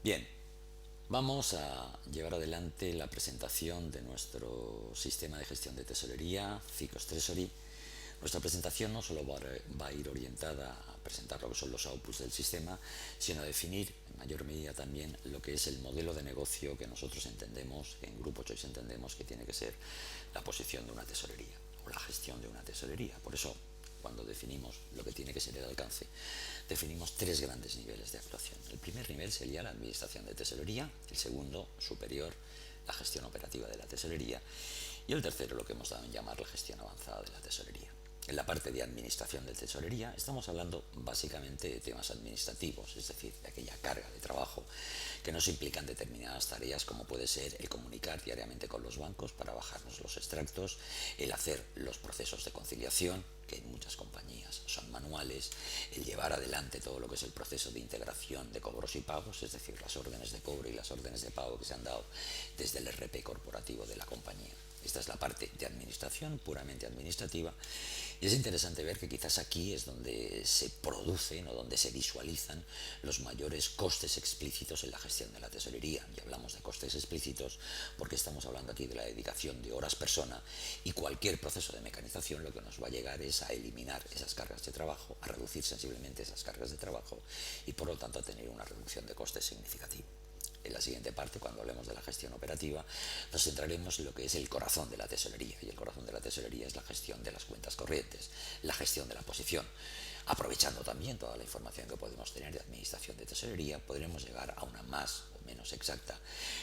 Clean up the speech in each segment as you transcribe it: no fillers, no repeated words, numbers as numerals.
Bien, vamos a llevar adelante la presentación de nuestro sistema de gestión de tesorería, Ficos Treasury. Nuestra presentación no solo va a ir orientada a presentar lo que son los outputs del sistema, sino a definir en mayor medida también lo que es el modelo de negocio que nosotros entendemos, que en Grupo Choice entendemos que tiene que ser la posición de una tesorería o la gestión de una tesorería. Por eso, cuando definimos lo que tiene que ser el alcance, definimos tres grandes niveles de actuación. El primer nivel sería la administración de tesorería, el segundo, superior, la gestión operativa de la tesorería, y el tercero, lo que hemos dado en llamar la gestión avanzada de la tesorería. En la parte de administración de tesorería estamos hablando básicamente de temas administrativos, es decir, de aquella carga de trabajo que nos implican determinadas tareas, como puede ser el comunicar diariamente con los bancos para bajarnos los extractos, el hacer los procesos de conciliación, que en muchas compañías son manuales, el llevar adelante todo lo que es el proceso de integración de cobros y pagos, es decir, las órdenes de cobro y las órdenes de pago que se han dado desde el RP corporativo de la compañía. Esta es la parte de administración, puramente administrativa, y es interesante ver que quizás aquí es donde se producen o donde se visualizan los mayores costes explícitos en la gestión de la tesorería. Y hablamos de costes explícitos porque estamos hablando aquí de la dedicación de horas persona, y cualquier proceso de mecanización lo que nos va a llegar es a eliminar esas cargas de trabajo, a reducir sensiblemente esas cargas de trabajo y por lo tanto a tener una reducción de costes significativa. En la siguiente parte, cuando hablemos de la gestión operativa, nos centraremos en lo que es el corazón de la tesorería, y el corazón de la tesorería es la gestión de las cuentas corrientes, la gestión de la posición. Aprovechando también toda la información que podemos tener de administración de tesorería, podremos llegar a una más o menos exacta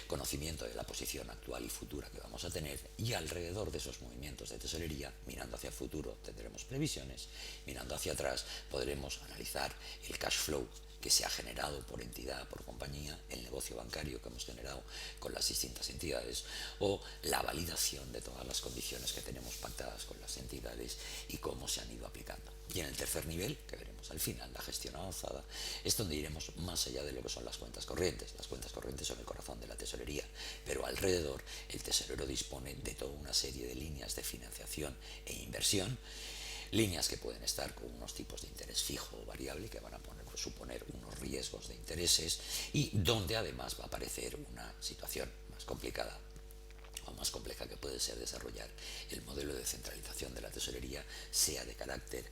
conocimiento de la posición actual y futura que vamos a tener, y alrededor de esos movimientos de tesorería, mirando hacia el futuro, tendremos previsiones, mirando hacia atrás podremos analizar el cash flow que se ha generado por entidad, por compañía, el negocio bancario que hemos generado con las distintas entidades, o la validación de todas las condiciones que tenemos pactadas con las entidades y cómo se han ido aplicando. Y en el tercer nivel, que veremos al final, la gestión avanzada, es donde iremos más allá de lo que son las cuentas corrientes. Las cuentas corrientes son el corazón de la tesorería, pero alrededor el tesorero dispone de toda una serie de líneas de financiación e inversión, líneas que pueden estar con unos tipos de interés fijo o variable que van a suponer unos riesgos de intereses, y donde además va a aparecer una situación más complicada o más compleja que puede ser desarrollar el modelo de centralización de la tesorería, sea de carácter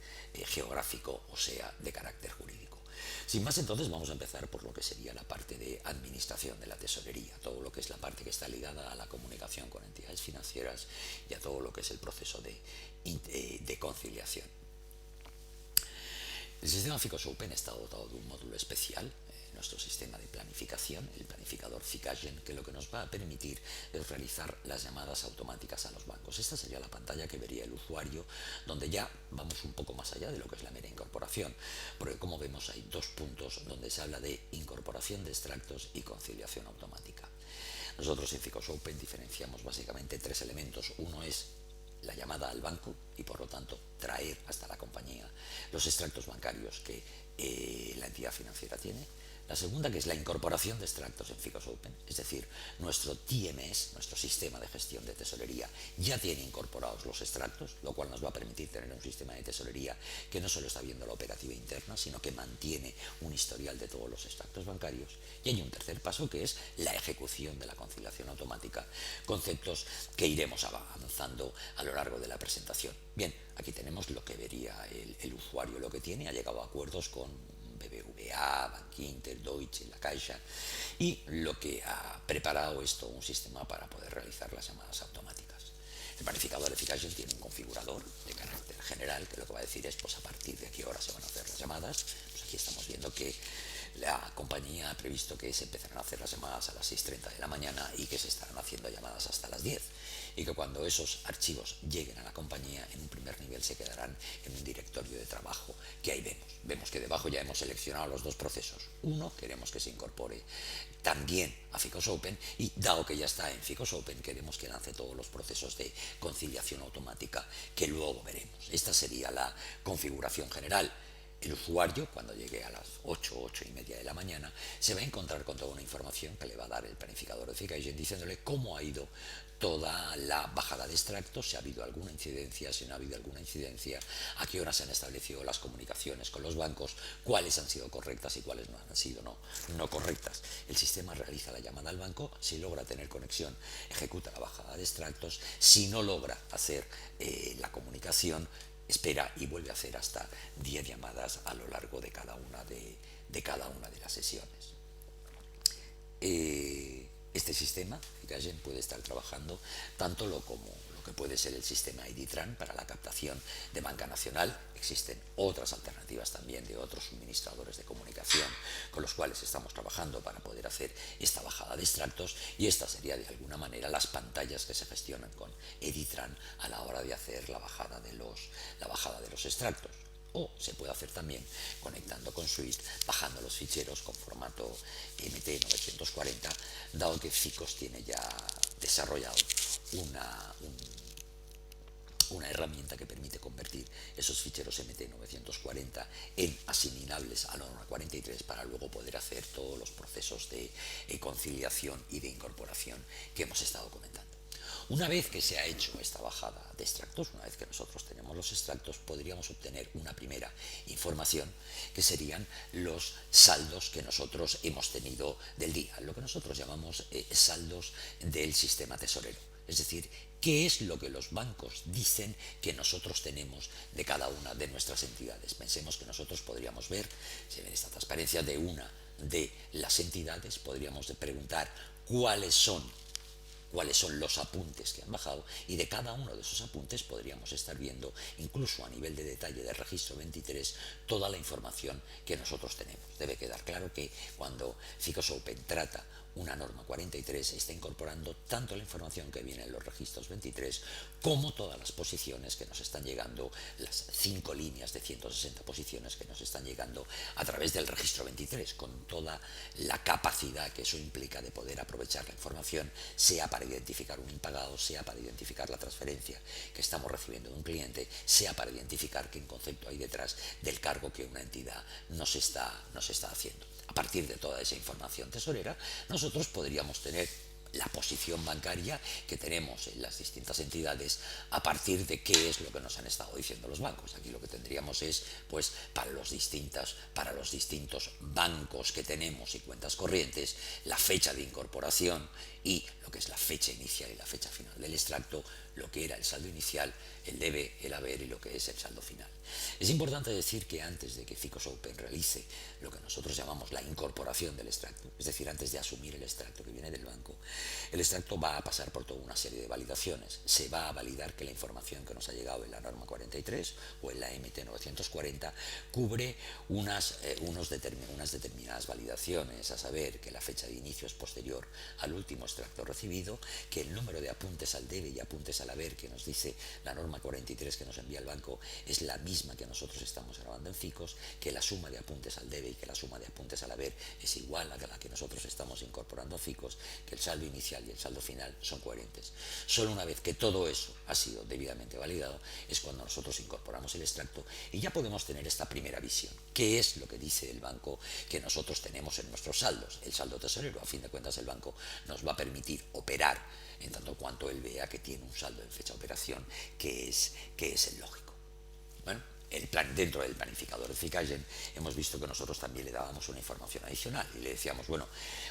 geográfico o sea de carácter jurídico. Sin más, entonces vamos a empezar por lo que sería la parte de administración de la tesorería, todo lo que es la parte que está ligada a la comunicación con entidades financieras y a todo lo que es el proceso de conciliación. El sistema Ficos Open está dotado de un módulo especial, nuestro sistema de planificación, el planificador Ficagen, que lo que nos va a permitir es realizar las llamadas automáticas a los bancos. Esta sería la pantalla que vería el usuario, donde ya vamos un poco más allá de lo que es la mera incorporación, porque como vemos hay dos puntos donde se habla de incorporación de extractos y conciliación automática. Nosotros en Ficos Open diferenciamos básicamente tres elementos. Uno es la llamada al banco y por lo tanto traer hasta la compañía los extractos bancarios que la entidad financiera tiene. La segunda, que es la incorporación de extractos en Ficos Open, es decir, nuestro TMS, nuestro sistema de gestión de tesorería, ya tiene incorporados los extractos, lo cual nos va a permitir tener un sistema de tesorería que no solo está viendo la operativa interna, sino que mantiene un historial de todos los extractos bancarios. Y hay un tercer paso, que es la ejecución de la conciliación automática, conceptos que iremos avanzando a lo largo de la presentación. Bien, aquí tenemos lo que vería el usuario, lo que tiene, ha llegado a acuerdos con BBVA, Bankinter, Deutsche, La Caixa, y lo que ha preparado es todo un sistema para poder realizar las llamadas automáticas. El planificador de Ficagen tiene un configurador de carácter general que lo que va a decir es pues a partir de qué hora se van a hacer las llamadas. Pues aquí estamos viendo que la compañía ha previsto que se empezarán a hacer las llamadas a las 6:30 de la mañana y que se estarán haciendo llamadas hasta las 10, y que cuando esos archivos lleguen a la compañía en un primer nivel se quedarán en un directorio de trabajo que ahí vemos que debajo ya hemos seleccionado los dos procesos. Uno, queremos que se incorpore también a Ficos Open, y dado que ya está en Ficos Open queremos que lance todos los procesos de conciliación automática que luego veremos. Esta sería la configuración general. El usuario, cuando llegue a las 8:30 de la mañana, se va a encontrar con toda una información que le va a dar el planificador de Ficagen diciéndole cómo ha ido toda la bajada de extractos, si ha habido alguna incidencia, si no ha habido alguna incidencia, a qué hora se han establecido las comunicaciones con los bancos, cuáles han sido correctas y cuáles no han sido no correctas. El sistema realiza la llamada al banco, si logra tener conexión, ejecuta la bajada de extractos, si no logra hacer la comunicación, espera y vuelve a hacer hasta 10 llamadas a lo largo de cada una de las sesiones. Este sistema, Ficagen, puede estar trabajando tanto como lo que puede ser el sistema IDITRAN para la captación de banca nacional. Existen otras alternativas también de otros suministradores de comunicación con los cuales estamos trabajando para poder hacer esta bajada de extractos, y esta sería de alguna manera las pantallas que se gestionan con IDITRAN a la hora de hacer la bajada de los extractos. O se puede hacer también conectando con Swift, bajando los ficheros con formato MT940, dado que Ficos tiene ya desarrollado una herramienta que permite convertir esos ficheros MT940 en asimilables a la norma 43 para luego poder hacer todos los procesos de conciliación y de incorporación que hemos estado comentando. Una vez que se ha hecho esta bajada de extractos, una vez que nosotros tenemos los extractos, podríamos obtener una primera información que serían los saldos que nosotros hemos tenido del día, lo que nosotros llamamos saldos del sistema tesorero. Es decir, qué es lo que los bancos dicen que nosotros tenemos de cada una de nuestras entidades. Pensemos que nosotros podríamos ver, si ven esta transparencia de una de las entidades, podríamos preguntar cuáles son los apuntes que han bajado, y de cada uno de esos apuntes podríamos estar viendo, incluso a nivel de detalle del registro 23, toda la información que nosotros tenemos. Debe quedar claro que cuando Ficos Open trata una norma 43 está incorporando tanto la información que viene en los registros 23 como todas las posiciones que nos están llegando, las 5 líneas de 160 posiciones que nos están llegando a través del registro 23, con toda la capacidad que eso implica de poder aprovechar la información, sea para identificar un impagado, sea para identificar la transferencia que estamos recibiendo de un cliente, sea para identificar qué concepto hay detrás del cargo que una entidad nos está haciendo. A partir de toda esa información tesorera, nosotros podríamos tener la posición bancaria que tenemos en las distintas entidades a partir de qué es lo que nos han estado diciendo los bancos. Aquí lo que tendríamos es, pues, para los distintos bancos que tenemos y cuentas corrientes, la fecha de incorporación y lo que es la fecha inicial y la fecha final del extracto, lo que era el saldo inicial, el debe, el haber y lo que es el saldo final. Es importante decir que antes de que Ficos Open realice lo que nosotros llamamos la incorporación del extracto, es decir, antes de asumir el extracto que viene del banco, el extracto va a pasar por toda una serie de validaciones. Se va a validar que la información que nos ha llegado en la norma 43 o en la MT940 cubre unas determinadas validaciones, a saber que la fecha de inicio es posterior al último extracto recibido, que el número de apuntes al debe y apuntes al haber que nos dice la norma 43 que nos envía el banco es la misma que nosotros estamos grabando en Ficos, que la suma de apuntes al debe y que la suma de apuntes al haber es igual a la que nosotros estamos incorporando a Ficos, que el saldo inicial y el saldo final son coherentes. Solo una vez que todo eso ha sido debidamente validado es cuando nosotros incorporamos el extracto y ya podemos tener esta primera visión. ¿Qué es lo que dice el banco que nosotros tenemos en nuestros saldos? El saldo tesorero, a fin de cuentas, el banco nos va a permitir operar en tanto cuanto él vea que tiene un saldo en fecha de operación que es el lógico. Bueno, dentro del planificador de Ficagen hemos visto que nosotros también le dábamos una información adicional y le decíamos, bueno,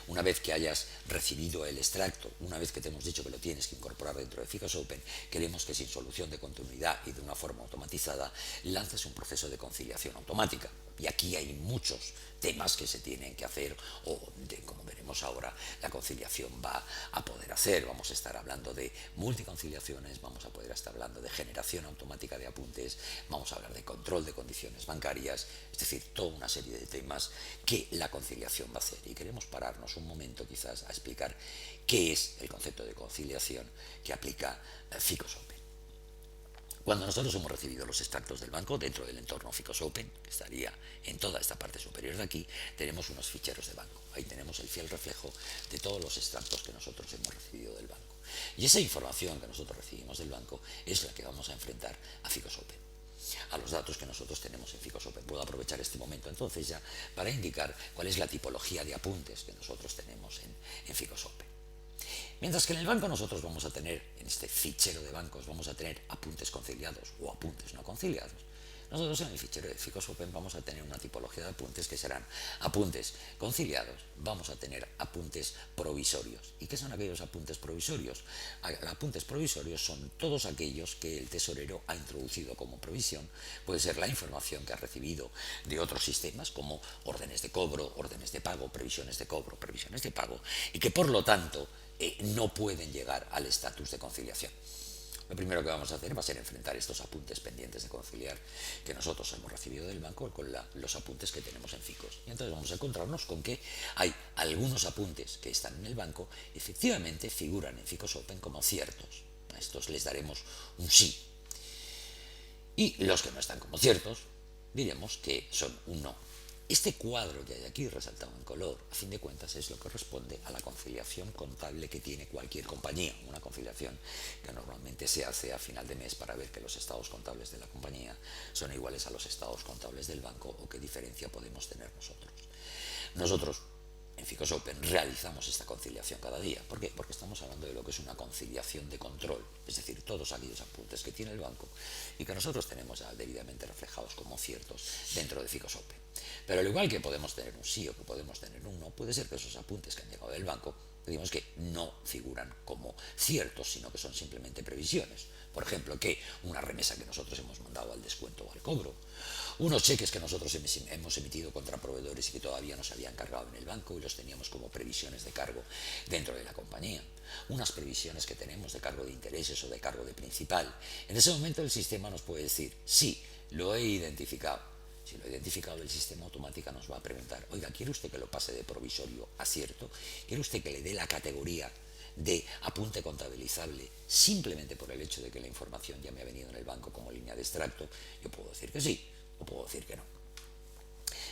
una vez que hayas recibido el extracto, una vez que te hemos dicho que lo tienes que incorporar dentro de Ficos Open, queremos que sin solución de continuidad y de una forma automatizada lances un proceso de conciliación automática. Y aquí hay muchos temas que se tienen que hacer, o como veremos ahora, la conciliación va a poder hacer. Vamos a estar hablando de multiconciliaciones, vamos a poder estar hablando de generación automática de apuntes, vamos a hablar de control de condiciones bancarias, es decir, toda una serie de temas que la conciliación va a hacer. Y queremos pararnos un momento quizás a explicar qué es el concepto de conciliación que aplica Ficos Open. Cuando nosotros hemos recibido los extractos del banco dentro del entorno Ficos Open, que estaría en toda esta parte superior de aquí, tenemos unos ficheros de banco. Ahí tenemos el fiel reflejo de todos los extractos que nosotros hemos recibido del banco. Y esa información que nosotros recibimos del banco es la que vamos a enfrentar a Ficos Open. a los datos que nosotros tenemos en Ficos Open. Puedo aprovechar este momento entonces ya para indicar cuál es la tipología de apuntes que nosotros tenemos en Ficos Open. Mientras que en el banco nosotros vamos a tener, en este fichero de bancos, vamos a tener apuntes conciliados o apuntes no conciliados. Nosotros en el fichero de Ficos Open vamos a tener una tipología de apuntes que serán apuntes conciliados, vamos a tener apuntes provisorios. ¿Y qué son aquellos apuntes provisorios? Apuntes provisorios son todos aquellos que el tesorero ha introducido como provisión. Puede ser la información que ha recibido de otros sistemas como órdenes de cobro, órdenes de pago, previsiones de cobro, previsiones de pago, y que por lo tanto no pueden llegar al estatus de conciliación. Lo primero que vamos a hacer va a ser enfrentar estos apuntes pendientes de conciliar que nosotros hemos recibido del banco con los apuntes que tenemos en Ficos. Y entonces vamos a encontrarnos con que hay algunos apuntes que están en el banco y efectivamente figuran en Ficos Open como ciertos. A estos les daremos un sí. Y los que no están como ciertos diremos que son un no. Este cuadro que hay aquí resaltado en color, a fin de cuentas, es lo que responde a la conciliación contable que tiene cualquier compañía. Una conciliación que normalmente se hace a final de mes para ver que los estados contables de la compañía son iguales a los estados contables del banco o qué diferencia podemos tener nosotros. Nosotros, en Ficos Open, realizamos esta conciliación cada día. ¿Por qué? Porque estamos hablando de lo que es una conciliación de control, es decir, todos aquellos apuntes que tiene el banco y que nosotros tenemos ya debidamente reflejados como ciertos dentro de Ficos Open. Pero al igual que podemos tener un sí o que podemos tener un no, puede ser que esos apuntes que han llegado del banco, digamos que no figuran como ciertos, sino que son simplemente previsiones. Por ejemplo, que una remesa que nosotros hemos mandado al descuento o al cobro, unos cheques que nosotros hemos emitido contra proveedores y que todavía no se habían cargado en el banco y los teníamos como previsiones de cargo dentro de la compañía, unas previsiones que tenemos de cargo de intereses o de cargo de principal. En ese momento el sistema nos puede decir, sí, lo he identificado. Si lo ha identificado, el sistema automático nos va a preguntar, oiga, ¿quiere usted que lo pase de provisorio a cierto? ¿Quiere usted que le dé la categoría de apunte contabilizable simplemente por el hecho de que la información ya me ha venido en el banco como línea de extracto? Yo puedo decir que sí o puedo decir que no.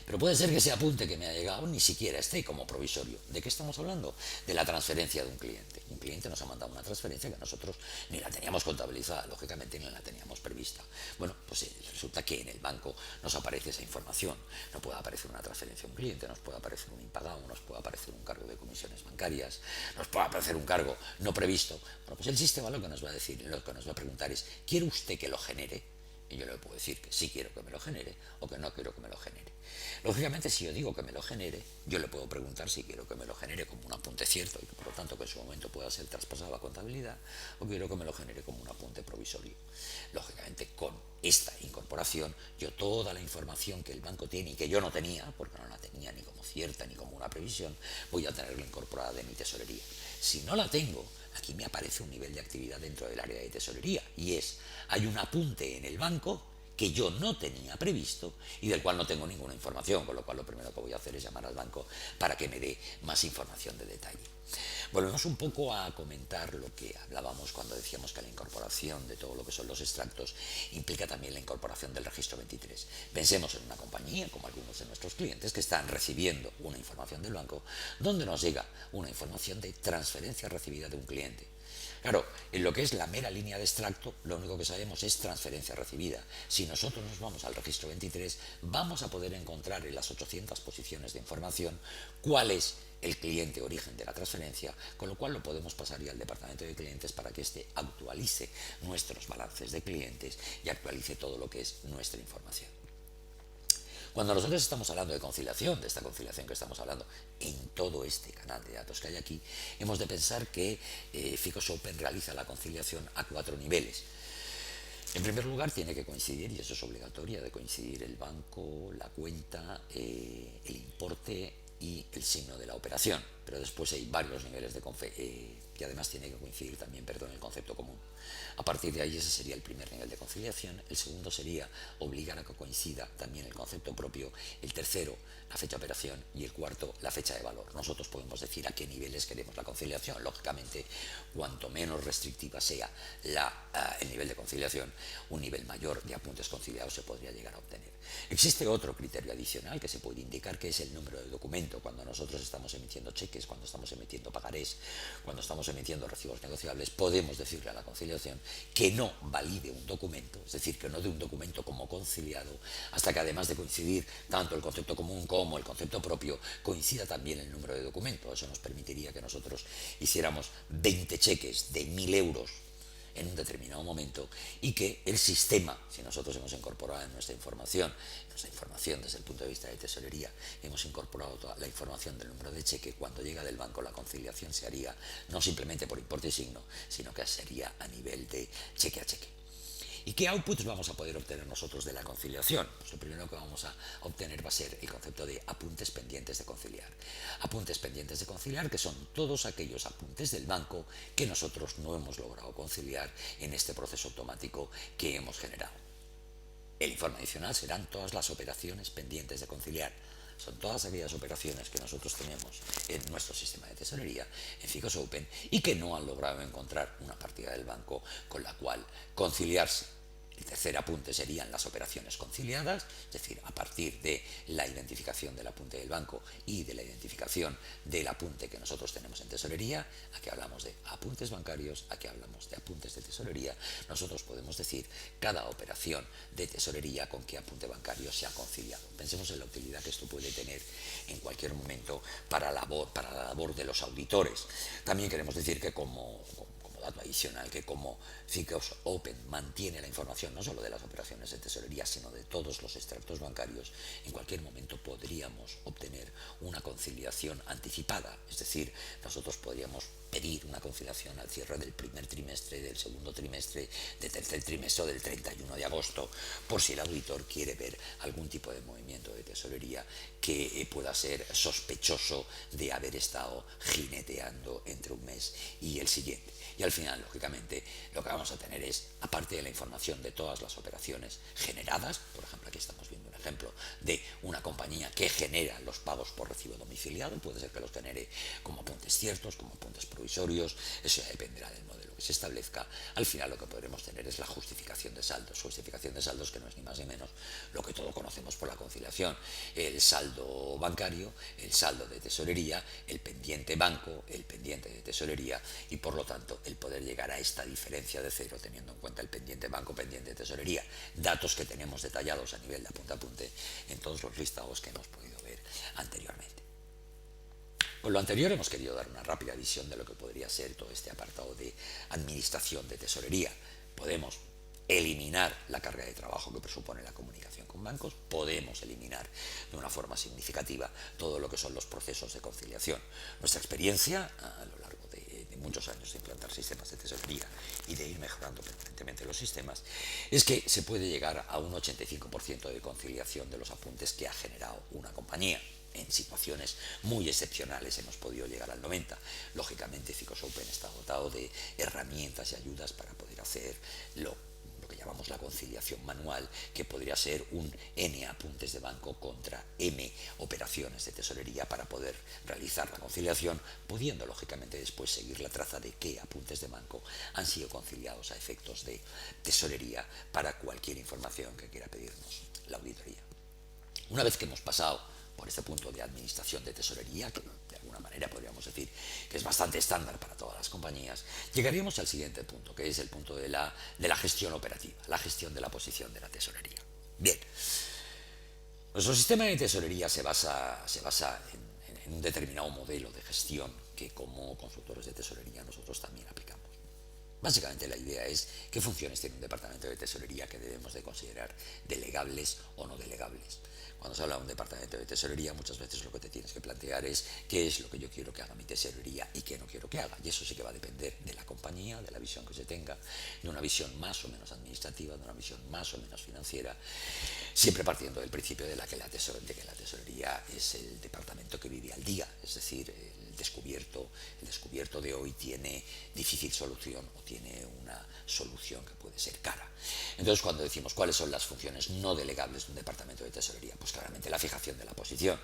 Pero puede ser que ese apunte que me ha llegado ni siquiera esté como provisorio. ¿De qué estamos hablando? De la transferencia de un cliente. Un cliente nos ha mandado una transferencia que nosotros ni la teníamos contabilizada, lógicamente ni la teníamos prevista. Bueno, pues resulta que en el banco nos aparece esa información. Nos puede aparecer una transferencia a un cliente, nos puede aparecer un impagado, nos puede aparecer un cargo de comisiones bancarias, nos puede aparecer un cargo no previsto. Bueno, pues el sistema lo que nos va a decir, lo que nos va a preguntar es, ¿quiere usted que lo genere? Y yo le puedo decir que sí quiero que me lo genere o que no quiero que me lo genere. Lógicamente, si yo digo que me lo genere, yo le puedo preguntar si quiero que me lo genere como un apunte cierto y que por lo tanto que en su momento pueda ser traspasado a contabilidad, o quiero que me lo genere como un apunte provisorio. Lógicamente, con esta incorporación, yo toda la información que el banco tiene y que yo no tenía, porque no la tenía ni como cierta ni como una previsión, voy a tenerla incorporada de mi tesorería. Si no la tengo, aquí me aparece un nivel de actividad dentro del área de tesorería y es, hay un apunte en el banco que yo no tenía previsto y del cual no tengo ninguna información, con lo cual lo primero que voy a hacer es llamar al banco para que me dé más información de detalle. Volvemos un poco a comentar lo que hablábamos cuando decíamos que la incorporación de todo lo que son los extractos implica también la incorporación del registro 23. Pensemos en una compañía, como algunos de nuestros clientes, que están recibiendo una información del banco donde nos llega una información de transferencia recibida de un cliente. Claro, en lo que es la mera línea de extracto, lo único que sabemos es transferencia recibida. Si nosotros nos vamos al registro 23, vamos a poder encontrar en las 800 posiciones de información cuál es el cliente origen de la transferencia, con lo cual lo podemos pasar ya al departamento de clientes para que éste actualice nuestros balances de clientes y actualice todo lo que es nuestra información. Cuando nosotros estamos hablando de conciliación, de esta conciliación que estamos hablando en todo este canal de datos que hay aquí, hemos de pensar que Ficos Open realiza la conciliación a 4 niveles. En primer lugar, tiene que coincidir, y eso es obligatorio, de coincidir el banco, la cuenta, el importe y el signo de la operación. Pero después hay varios niveles de y además tiene que coincidir también, el concepto común. A partir de ahí ese sería el primer nivel de conciliación. El segundo sería obligar a que coincida también el concepto propio. El tercero, la fecha de operación. Y el cuarto, la fecha de valor. Nosotros podemos decir a qué niveles queremos la conciliación. Lógicamente, cuanto menos restrictiva sea el nivel de conciliación, un nivel mayor de apuntes conciliados se podría llegar a obtener. Existe otro criterio adicional que se puede indicar, que es el número de documento. Cuando nosotros estamos emitiendo cheques cheques, cuando estamos emitiendo pagarés, cuando estamos emitiendo recibos negociables, podemos decirle a la conciliación que no valide un documento, es decir, que no dé un documento como conciliado, hasta que además de coincidir tanto el concepto común como el concepto propio, coincida también el número de documento. Eso nos permitiría que nosotros hiciéramos 20 cheques de 1.000 euros en un determinado momento y que el sistema, si nosotros hemos incorporado en nuestra información desde el punto de vista de tesorería, hemos incorporado toda la información del número de cheque, cuando llega del banco la conciliación se haría no simplemente por importe y signo, sino que sería a nivel de cheque a cheque. ¿Y qué outputs vamos a poder obtener nosotros de la conciliación? Pues lo primero que vamos a obtener va a ser el concepto de apuntes pendientes de conciliar. Apuntes pendientes de conciliar, que son todos aquellos apuntes del banco que nosotros no hemos logrado conciliar en este proceso automático que hemos generado. El informe adicional serán todas las operaciones pendientes de conciliar. Son todas aquellas operaciones que nosotros tenemos en nuestro sistema de tesorería, en Ficos Open, y que no han logrado encontrar una partida del banco con la cual conciliarse. El tercer apunte serían las operaciones conciliadas, es decir, a partir de la identificación del apunte del banco y de la identificación del apunte que nosotros tenemos en tesorería. Aquí hablamos de apuntes bancarios, aquí hablamos de apuntes de tesorería. Nosotros podemos decir cada operación de tesorería con qué apunte bancario se ha conciliado. Pensemos en la utilidad que esto puede tener en cualquier momento para la labor de los auditores. También queremos decir que como dato adicional, que como Ficos Open mantiene la información no solo de las operaciones de tesorería, sino de todos los extractos bancarios, en cualquier momento podríamos obtener una conciliación anticipada, es decir, nosotros podríamos pedir una conciliación al cierre del primer trimestre, del segundo trimestre, del tercer trimestre o del 31 de agosto, por si el auditor quiere ver algún tipo de movimiento de tesorería que pueda ser sospechoso de haber estado jineteando entre un mes y el siguiente. Y al final, lógicamente, lo que vamos a tener es, aparte de la información de todas las operaciones generadas, por ejemplo, aquí estamos viendo un ejemplo de una compañía que genera los pagos por recibo domiciliado, puede ser que los genere como apuntes ciertos, como apuntes provisorios, eso ya dependerá del modelo que se establezca. Al final lo que podremos tener es la justificación de saldos que no es ni más ni menos lo que todos conocemos por la conciliación: el saldo bancario, el saldo de tesorería, el pendiente banco, el pendiente de tesorería, y por lo tanto el poder llegar a esta diferencia de cero teniendo en cuenta el pendiente banco, pendiente de tesorería, datos que tenemos detallados a nivel de apunte a apunte en todos los listados que hemos podido ver anteriormente. Con lo anterior hemos querido dar una rápida visión de lo que podría ser todo este apartado de administración de tesorería. Podemos eliminar la carga de trabajo que presupone la comunicación con bancos, podemos eliminar de una forma significativa todo lo que son los procesos de conciliación. Nuestra experiencia a lo largo de muchos años de implantar sistemas de tesorería y de ir mejorando permanentemente los sistemas es que se puede llegar a un 85% de conciliación de los apuntes que ha generado una compañía. En situaciones muy excepcionales hemos podido llegar al 90%. Lógicamente, Ficos Open está dotado de herramientas y ayudas para poder hacer lo que llamamos la conciliación manual, que podría ser un N apuntes de banco contra M operaciones de tesorería para poder realizar la conciliación, pudiendo lógicamente después seguir la traza de qué apuntes de banco han sido conciliados a efectos de tesorería para cualquier información que quiera pedirnos la auditoría. Una vez que hemos pasado por este punto de administración de tesorería, que de alguna manera podríamos decir que es bastante estándar para todas las compañías, llegaríamos al siguiente punto, que es el punto de la gestión operativa, la gestión de la posición de la tesorería. Bien, nuestro sistema de tesorería se basa en un determinado modelo de gestión que como consultores de tesorería nosotros también aplicamos. Básicamente la idea es qué funciones tiene un departamento de tesorería que debemos de considerar delegables o no delegables. Cuando se habla de un departamento de tesorería, muchas veces lo que te tienes que plantear es qué es lo que yo quiero que haga mi tesorería y qué no quiero que haga. Y eso sí que va a depender de la compañía, de la visión que se tenga, de una visión más o menos administrativa, de una visión más o menos financiera, siempre partiendo del principio de que la tesorería es el departamento que vive al día, es decir, el descubierto de hoy tiene difícil solución o tiene una solución que puede ser cara. Entonces, cuando decimos cuáles son las funciones no delegables de un departamento de tesorería, pues claramente la fijación de la posición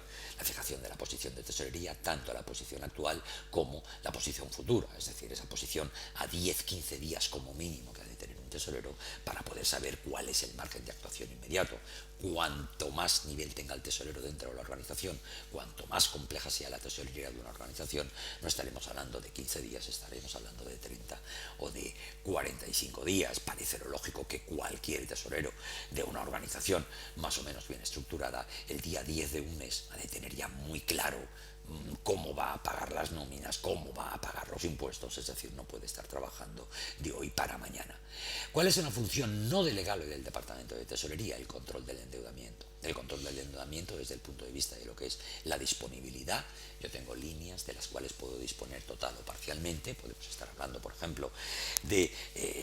de tesorería, tanto la posición actual como la posición futura, es decir, esa posición a 10-15 días como mínimo que ha de tener un tesorero para poder saber cuál es el margen de actuación inmediato, cuanto más nivel tenga el tesorero dentro de la organización, cuanto más compleja sea la tesorería de una organización, no estaremos hablando de 15 días, estaremos hablando de 30 o de 45 días. Parece lo lógico que cualquier tesorero de una organización más o menos bien estructurada, el día 10 de un mes ha de tener ya muy claro cómo va a pagar las nóminas, cómo va a pagar los impuestos, es decir, no puede estar trabajando de hoy para mañana. ¿Cuál es una función no delegable del Departamento de Tesorería? El control del endeudamiento. El control del endeudamiento desde el punto de vista de lo que es la disponibilidad. Yo tengo líneas de las cuales puedo disponer total o parcialmente. Podemos estar hablando, por ejemplo, de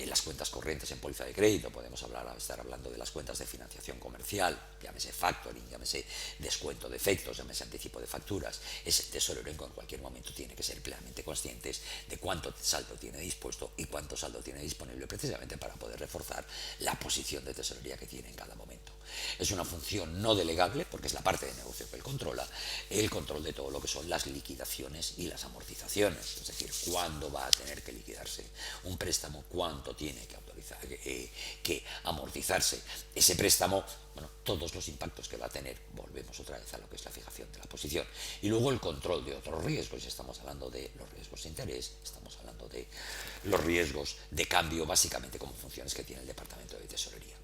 las cuentas corrientes en póliza de crédito, podemos estar hablando de las cuentas de financiación comercial, llámese factoring, llámese descuento de efectos, llámese anticipo de facturas. Ese tesorero en cualquier momento tiene que ser plenamente conscientes de cuánto saldo tiene dispuesto y cuánto saldo tiene disponible, precisamente para poder reforzar la posición de tesorería que tiene en cada momento. Es una función no delegable, porque es la parte de negocio que él controla, el control de todo lo que son las liquidaciones y las amortizaciones, es decir, cuándo va a tener que liquidarse un préstamo, cuánto tiene que amortizarse ese préstamo, bueno, todos los impactos que va a tener. Volvemos otra vez a lo que es la fijación de la posición. Y luego el control de otros riesgos, estamos hablando de los riesgos de interés, estamos hablando de los riesgos de cambio, básicamente como funciones que tiene el Departamento de Tesorería.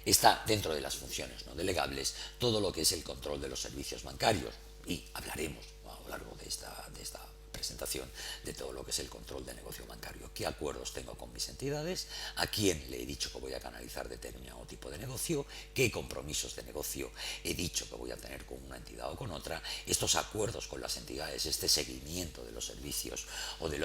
Está dentro de las funciones no delegables todo lo que es el control de los servicios bancarios, y hablaremos a lo largo de esta presentación de todo lo que es el control de negocio bancario. ¿Qué acuerdos tengo con mis entidades? ¿A quién le he dicho que voy a canalizar determinado tipo de negocio? ¿Qué compromisos de negocio he dicho que voy a tener con una entidad o con otra? Estos acuerdos con las entidades, este seguimiento de los servicios o de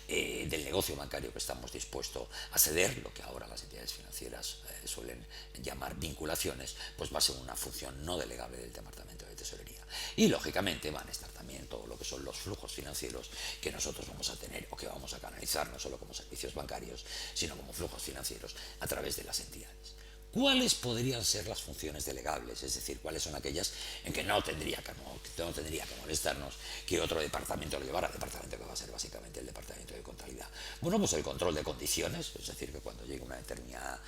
del negocio bancario que estamos dispuestos a ceder, lo que ahora las entidades financieras suelen llamar vinculaciones, pues va a ser una función no delegable del Departamento de Tesorería. Y lógicamente van a estar también todo lo que son los flujos financieros que nosotros vamos a tener o que vamos a canalizar, no solo como servicios bancarios, sino como flujos financieros a través de las entidades. ¿Cuáles podrían ser las funciones delegables? Es decir, ¿cuáles son aquellas en que no tendría que molestarnos que otro departamento lo llevara? El departamento que va a ser básicamente el departamento de contabilidad. Bueno, pues el control de condiciones, es decir, que cuando llegue una determinada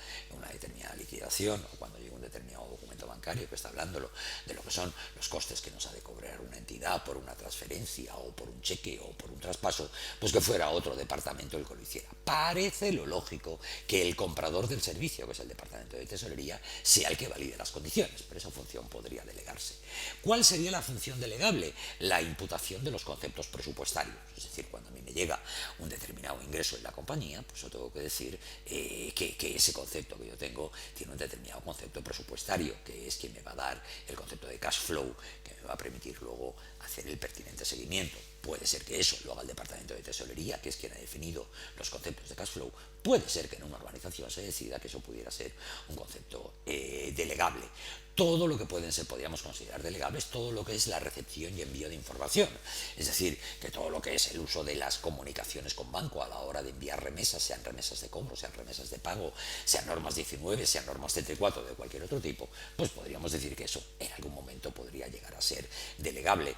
liquidación o cuando llegue un determinado documento bancario que está hablando de lo que son los costes que nos ha de cobrar una entidad por una transferencia o por un cheque o por un traspaso, pues que fuera otro departamento el que lo hiciera. Parece lo lógico que el comprador del servicio, que es el departamento de Tesorería, sea el que valide las condiciones, pero esa función podría delegarse. ¿Cuál sería la función delegable? La imputación de los conceptos presupuestarios, es decir, cuando a mí me llega un determinado ingreso en la compañía, pues yo tengo que decir que ese concepto que yo tengo tiene un determinado concepto presupuestario, que es quien me va a dar el concepto de cash flow, que me va a permitir luego hacer el pertinente seguimiento. Puede ser que eso lo haga el Departamento de Tesorería, que es quien ha definido los conceptos de cash flow. Puede ser que en una organización se decida que eso pudiera ser un concepto delegable. Todo lo que podríamos considerar delegables, todo lo que es la recepción y envío de información. Es decir, que todo lo que es el uso de las comunicaciones con banco a la hora de enviar remesas, sean remesas de cobro, sean remesas de pago, sean normas 19, sean normas 34 de cualquier otro tipo, pues podríamos decir que eso en algún momento podría llegar a ser delegable.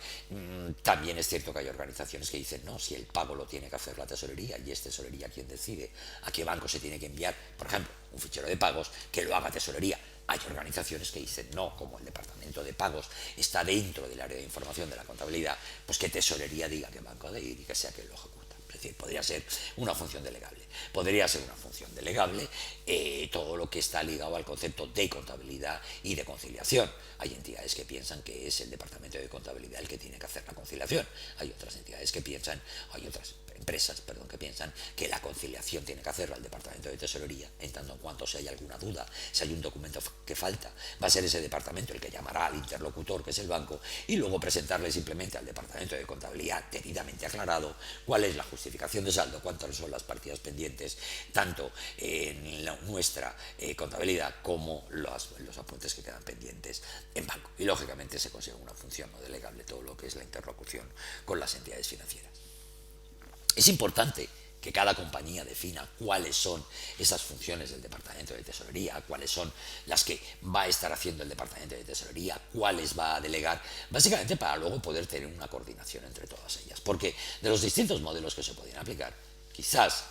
También es cierto que hay organizaciones que dicen, no, si el pago lo tiene que hacer la tesorería y es tesorería quien decide a qué banco se tiene que enviar, por ejemplo, un fichero de pagos, que lo haga tesorería. Hay organizaciones que dicen, no, como el departamento de pagos está dentro del área de información de la contabilidad, pues que tesorería diga qué banco ha de ir y que sea quien lo ejecuta. Es decir, podría ser una función delegable. Podría ser una función delegable todo lo que está ligado al concepto de contabilidad y de conciliación. Hay entidades que piensan que es el departamento de contabilidad el que tiene que hacer la conciliación. Hay otras entidades que piensan, hay otras empresas, que piensan que la conciliación tiene que hacerlo al Departamento de Tesorería, en tanto en cuanto si hay alguna duda, si hay un documento que falta, va a ser ese departamento el que llamará al interlocutor, que es el banco, y luego presentarle simplemente al Departamento de Contabilidad, debidamente aclarado, cuál es la justificación de saldo, cuántas son las partidas pendientes, tanto en nuestra contabilidad como los apuntes que quedan pendientes en banco. Y lógicamente se consigue una función no delegable todo lo que es la interlocución con las entidades financieras. Es importante que cada compañía defina cuáles son esas funciones del Departamento de Tesorería, cuáles son las que va a estar haciendo el Departamento de Tesorería, cuáles va a delegar, básicamente para luego poder tener una coordinación entre todas ellas. Porque de los distintos modelos que se podrían aplicar, quizás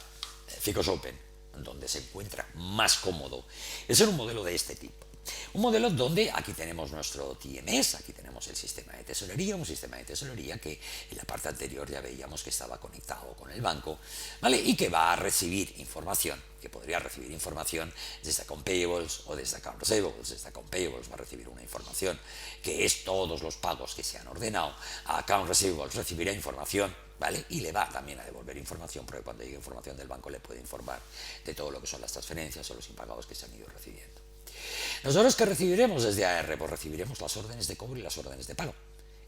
Ficos Open, donde se encuentra más cómodo, es en un modelo de este tipo. Un modelo donde aquí tenemos nuestro TMS, aquí tenemos el sistema de tesorería, un sistema de tesorería que en la parte anterior ya veíamos que estaba conectado con el banco, ¿vale? Y que va a recibir información, que podría recibir información desde Account Payables o desde Account Receivables. Desde Account Payables va a recibir una información que es todos los pagos que se han ordenado. A Account Receivables recibirá información, ¿vale? Y le va también a devolver información, porque cuando llegue información del banco le puede informar de todo lo que son las transferencias o los impagados que se han ido recibiendo. Nosotros, ¿qué recibiremos desde AR? Pues recibiremos las órdenes de cobro y las órdenes de pago.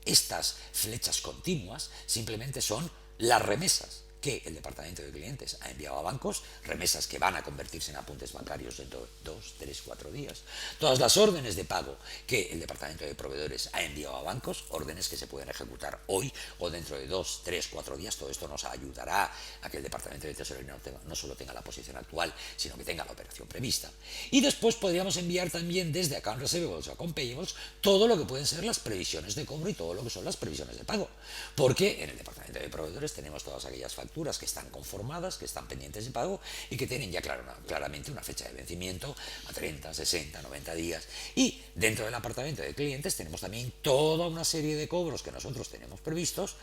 Estas flechas continuas simplemente son las remesas que el departamento de clientes ha enviado a bancos, remesas que van a convertirse en apuntes bancarios dentro de 2, 3, 4 días. Todas las órdenes de pago que el departamento de proveedores ha enviado a bancos, órdenes que se pueden ejecutar hoy o dentro de 2, 3, 4 días. Todo esto nos ayudará a que el departamento de tesorería no solo tenga la posición actual, sino que tenga la operación prevista. Y después podríamos enviar también desde Account Receivables o Account Payables todo lo que pueden ser las previsiones de cobro y todo lo que son las previsiones de pago. Porque en el departamento de proveedores tenemos todas aquellas facturas que están conformadas, que están pendientes de pago y que tienen ya claramente una fecha de vencimiento a 30, 60, 90 días. Y dentro del apartamento de clientes tenemos también toda una serie de cobros que nosotros tenemos previstos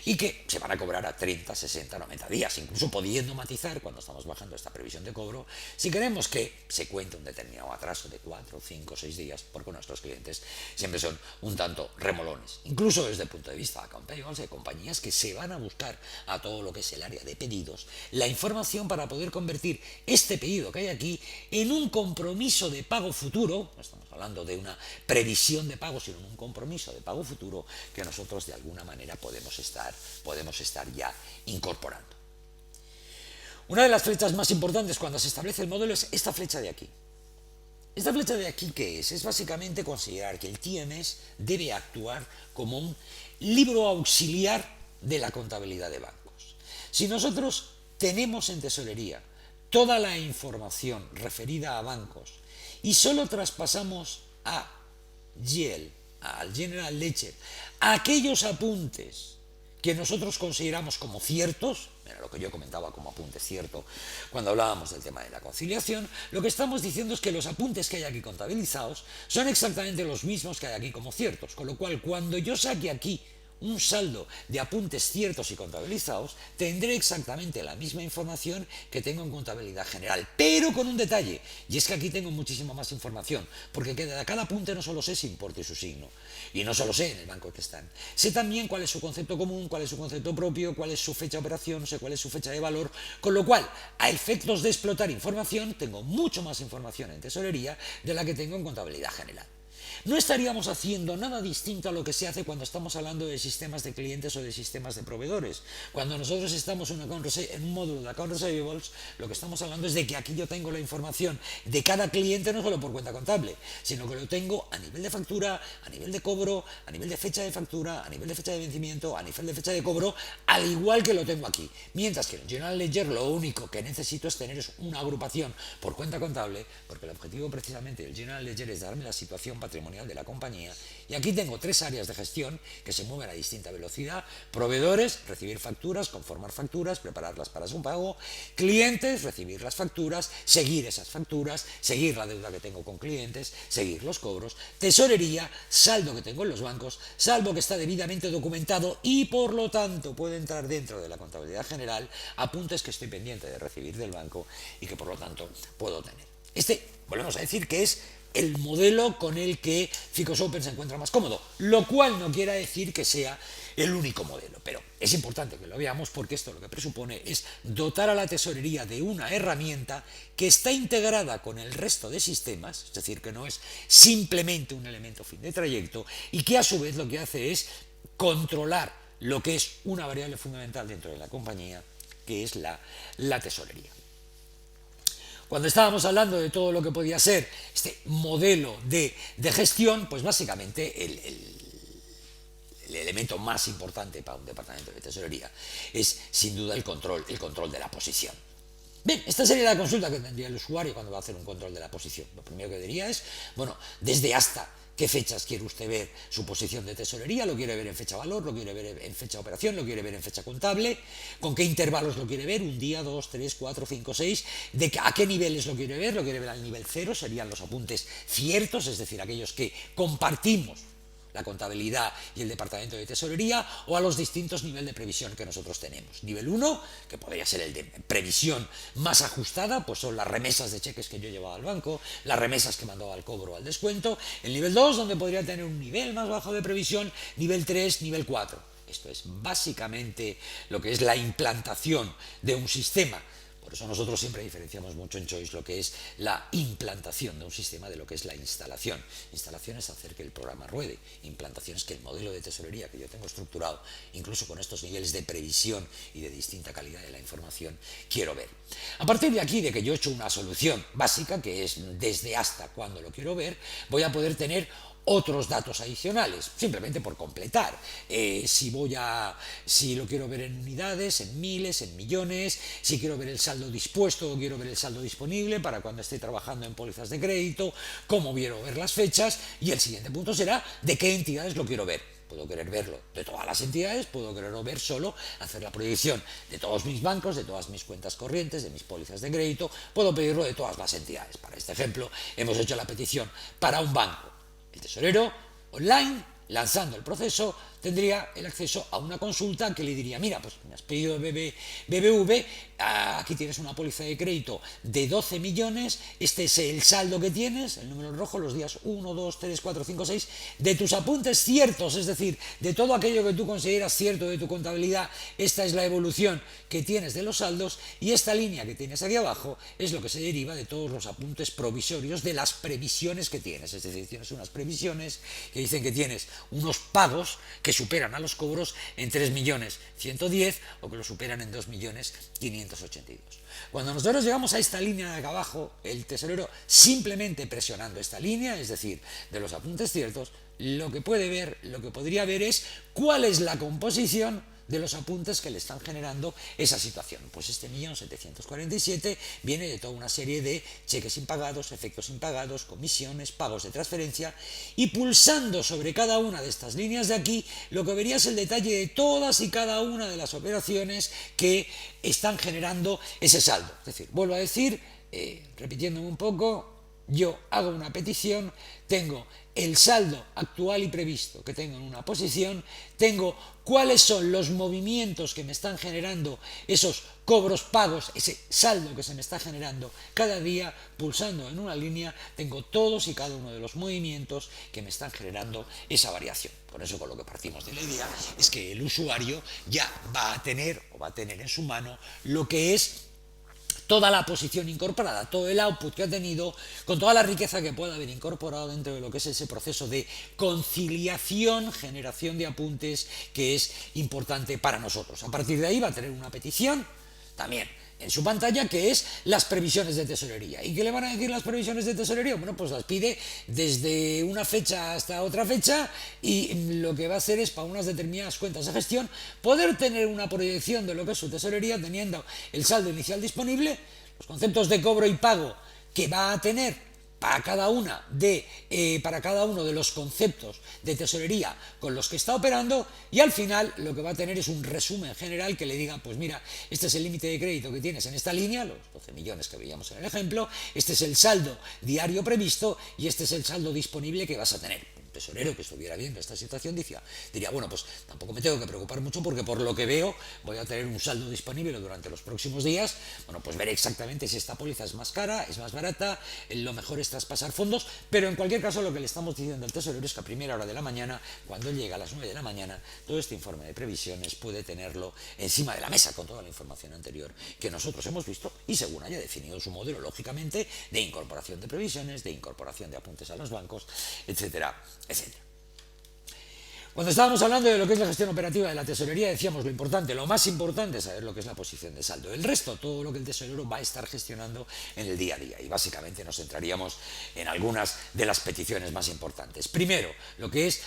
y que se van a cobrar a 30, 60, 90 días, incluso pudiendo matizar cuando estamos bajando esta previsión de cobro si queremos que se cuente un determinado atraso de 4, 5, 6 días, porque nuestros clientes siempre son un tanto remolones. Incluso desde el punto de vista de Account Payables, hay compañías que se van a buscar a todo lo que es el área de pedidos la información para poder convertir este pedido que hay aquí en un compromiso de pago futuro. No estamos hablando de una previsión de pago, sino en un compromiso de pago futuro que nosotros de alguna manera podemos estar ya incorporando. Una de las flechas más importantes cuando se establece el modelo es esta flecha de aquí. Esta flecha de aquí, ¿qué es? Es básicamente considerar que el TMS debe actuar como un libro auxiliar de la contabilidad de bancos. Si nosotros tenemos en tesorería toda la información referida a bancos y solo traspasamos a GL, al General Ledger, aquellos apuntes que nosotros consideramos como ciertos, mira lo que yo comentaba como apunte cierto cuando hablábamos del tema de la conciliación, lo que estamos diciendo es que los apuntes que hay aquí contabilizados son exactamente los mismos que hay aquí como ciertos, con lo cual cuando yo saque aquí un saldo de apuntes ciertos y contabilizados, tendré exactamente la misma información que tengo en contabilidad general, pero con un detalle, y es que aquí tengo muchísima más información, porque de cada apunte no solo sé su importe y su signo, y no solo sé en el banco que están, sé también cuál es su concepto común, cuál es su concepto propio, cuál es su fecha de operación, sé cuál es su fecha de valor, con lo cual, a efectos de explotar información, tengo mucho más información en tesorería de la que tengo en contabilidad general. No estaríamos haciendo nada distinto a lo que se hace cuando estamos hablando de sistemas de clientes o de sistemas de proveedores. Cuando nosotros estamos en un módulo de Account Receivables, lo que estamos hablando es de que aquí yo tengo la información de cada cliente no solo por cuenta contable, sino que lo tengo a nivel de factura, a nivel de cobro, a nivel de fecha de factura, a nivel de fecha de vencimiento, a nivel de fecha de cobro, al igual que lo tengo aquí. Mientras que en General Ledger lo único que necesito es tener una agrupación por cuenta contable, porque el objetivo precisamente del General Ledger es darme la situación patrimonial de la compañía, y aquí tengo 3 áreas de gestión que se mueven a distinta velocidad: proveedores, recibir facturas, conformar facturas, prepararlas para su pago; clientes, recibir las facturas, seguir esas facturas, seguir la deuda que tengo con clientes, seguir los cobros; tesorería, saldo que tengo en los bancos, salvo que está debidamente documentado y por lo tanto puede entrar dentro de la contabilidad general, apuntes que estoy pendiente de recibir del banco y que por lo tanto puedo tener. Volvemos a decir que es el modelo con el que Ficos Open se encuentra más cómodo, lo cual no quiere decir que sea el único modelo, pero es importante que lo veamos porque esto lo que presupone es dotar a la tesorería de una herramienta que está integrada con el resto de sistemas, es decir, que no es simplemente un elemento fin de trayecto, y que a su vez lo que hace es controlar lo que es una variable fundamental dentro de la compañía, que es la tesorería. Cuando estábamos hablando de todo lo que podía ser este modelo de gestión, pues básicamente el elemento más importante para un departamento de tesorería es sin duda el control de la posición. Bien, esta sería la consulta que tendría el usuario cuando va a hacer un control de la posición. Lo primero que diría es, bueno, desde hasta qué fechas quiere usted ver su posición de tesorería, lo quiere ver en fecha valor, lo quiere ver en fecha operación, lo quiere ver en fecha contable, con qué intervalos lo quiere ver, un día, 2, 3, 4, 5, 6, a qué niveles lo quiere ver al nivel 0, serían los apuntes ciertos, es decir, aquellos que compartimos la contabilidad y el departamento de tesorería, o a los distintos niveles de previsión que nosotros tenemos. Nivel 1, que podría ser el de previsión más ajustada, pues son las remesas de cheques que yo llevaba al banco, las remesas que mandaba al cobro o al descuento. El nivel 2, donde podría tener un nivel más bajo de previsión, nivel 3, nivel 4. Esto es básicamente lo que es la implantación de un sistema. Por eso nosotros siempre diferenciamos mucho en Choice lo que es la implantación de un sistema de lo que es la instalación. Instalación es hacer que el programa ruede. Implantación es que el modelo de tesorería que yo tengo estructurado, incluso con estos niveles de previsión y de distinta calidad de la información, quiero ver. A partir de aquí, de que yo he hecho una solución básica, que es desde hasta cuando lo quiero ver, voy a poder tener otros datos adicionales, simplemente por completar. Si lo quiero ver en unidades, en miles, en millones, si quiero ver el saldo dispuesto o quiero ver el saldo disponible para cuando esté trabajando en pólizas de crédito, cómo quiero ver las fechas, y el siguiente punto será de qué entidades lo quiero ver. Puedo querer verlo de todas las entidades, puedo quererlo ver solo, hacer la proyección de todos mis bancos, de todas mis cuentas corrientes, de mis pólizas de crédito, puedo pedirlo de todas las entidades. Para este ejemplo, hemos hecho la petición para un banco. El tesorero, online, lanzando el proceso, tendría el acceso a una consulta que le diría, mira, pues me has pedido BBV, aquí tienes una póliza de crédito de 12 millones, este es el saldo que tienes, el número rojo, los días 1, 2, 3, 4, 5, 6, de tus apuntes ciertos, es decir, de todo aquello que tú consideras cierto de tu contabilidad, esta es la evolución que tienes de los saldos, y esta línea que tienes aquí abajo es lo que se deriva de todos los apuntes provisorios de las previsiones que tienes, es decir, tienes unas previsiones que dicen que tienes unos pagos que superan a los cobros en 3.110.000 o que lo superan en 2.582.000. Cuando nosotros llegamos a esta línea de acá abajo, el tesorero simplemente presionando esta línea, es decir, de los apuntes ciertos, lo que podría ver es cuál es la composición de los apuntes que le están generando esa situación. Pues este 1.747.000 viene de toda una serie de cheques impagados, efectos impagados, comisiones, pagos de transferencia, y pulsando sobre cada una de estas líneas de aquí, lo que vería es el detalle de todas y cada una de las operaciones que están generando ese saldo. Es decir, vuelvo a decir, repitiéndome un poco, yo hago una petición, tengo el saldo actual y previsto que tengo en una posición, tengo cuáles son los movimientos que me están generando esos cobros pagos, ese saldo que se me está generando cada día, pulsando en una línea, tengo todos y cada uno de los movimientos que me están generando esa variación. Por eso, con lo que partimos de la idea es que el usuario ya va a tener en su mano lo que es toda la posición incorporada, todo el output que ha tenido, con toda la riqueza que pueda haber incorporado dentro de lo que es ese proceso de conciliación, generación de apuntes, que es importante para nosotros. A partir de ahí va a tener una petición también en su pantalla, que es las previsiones de tesorería. ¿Y qué le van a decir las previsiones de tesorería? Bueno, pues las pide desde una fecha hasta otra fecha, y lo que va a hacer es, para unas determinadas cuentas de gestión, poder tener una proyección de lo que es su tesorería, teniendo el saldo inicial disponible, los conceptos de cobro y pago que va a tener para cada uno de los conceptos de tesorería con los que está operando, y al final lo que va a tener es un resumen general que le diga, pues mira, este es el límite de crédito que tienes en esta línea, los 12 millones que veíamos en el ejemplo, este es el saldo diario previsto y este es el saldo disponible que vas a tener. Un tesorero que estuviera viendo esta situación diría, bueno, pues tampoco me tengo que preocupar mucho, porque por lo que veo voy a tener un saldo disponible durante los próximos días. Bueno, pues veré exactamente si esta póliza es más cara, es más barata, lo mejor es traspasar fondos, pero en cualquier caso lo que le estamos diciendo al tesorero es que a primera hora de la mañana, cuando él llega a las 9 de la mañana, todo este informe de previsiones puede tenerlo encima de la mesa con toda la información anterior que nosotros hemos visto, y según haya definido su modelo, lógicamente, de incorporación de previsiones, de incorporación de apuntes a los bancos, etcétera, etcétera. Cuando estábamos hablando de lo que es la gestión operativa de la tesorería, decíamos lo importante, lo más importante es saber lo que es la posición de saldo. El resto, todo lo que el tesorero va a estar gestionando en el día a día. Y básicamente nos centraríamos en algunas de las peticiones más importantes. Primero, lo que es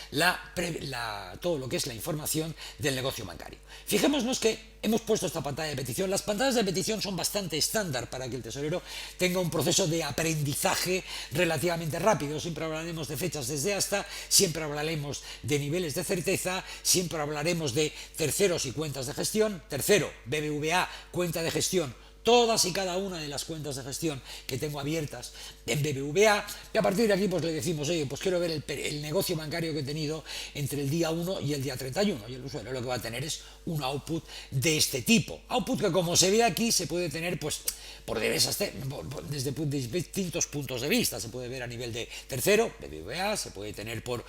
todo lo que es la información del negocio bancario. Fijémonos que hemos puesto esta pantalla de petición. Las pantallas de petición son bastante estándar para que el tesorero tenga un proceso de aprendizaje relativamente rápido. Siempre hablaremos de fechas desde hasta, siempre hablaremos de niveles de certeza, siempre hablaremos de terceros y cuentas de gestión. Tercero, BBVA, cuenta de gestión, todas y cada una de las cuentas de gestión que tengo abiertas en BBVA, y a partir de aquí pues le decimos, oye, pues quiero ver el negocio bancario que he tenido entre el día 1 y el día 31, y el usuario lo que va a tener es un output de este tipo. Output que, como se ve aquí, se puede tener pues desde distintos puntos de vista. Se puede ver a nivel de tercero, BBVA, se puede tener por